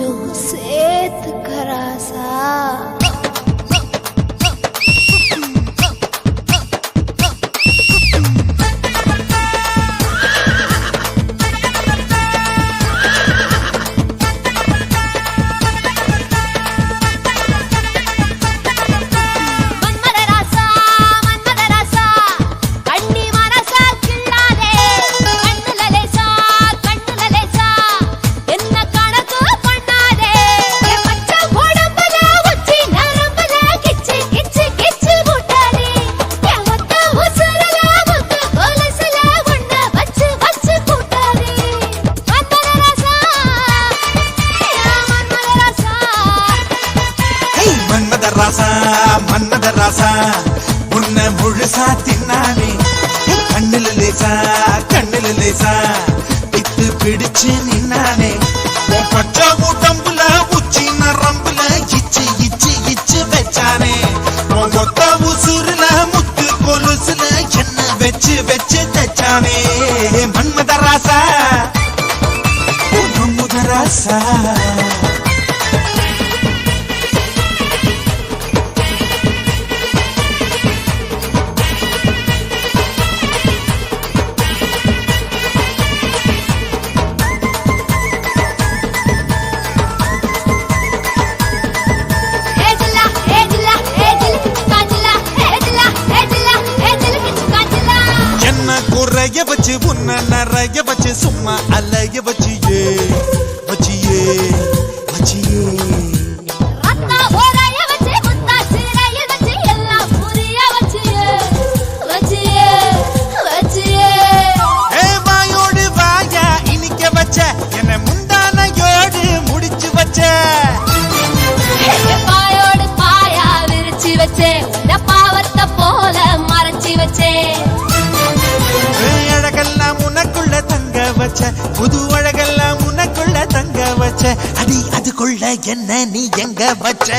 கொஞ்சம் சேர்த்துக்கராசா ராசா மன்மத ராசா உன்னை முழுசா தின்னானே கண்ணுல லேசா பித்து பிடிச்சு நின்னானே பச்சை உடம்புல உச்சி நரம்புல இச்சு இச்சு இச்சு வச்சானே மொத்த உசுருல முத்து கொலுசுல என்ன வச்சு வச்சு தச்சானே மன்மத ராசா மன்மத ராசா குறைய வச்சு உன்ன நிறைய வச்சு சும்மா அலைய வச்சியே வச்சியே வச்சியே வாயோடு வாயா இனிக்க வச்ச என்ன முந்தானையோடு முடிச்சு வச்ச பாயோடு பாயா விரிச்சு வச்சே பாவத்தை போல மறைச்சு வச்சே அழகெல்லாம் உனக்குள்ள தங்க வச்ச புது அழகெல்லாம் உனக்குள்ள தங்க வச்ச அடி அதுக்குள்ள என்ன நீ எங்க வச்ச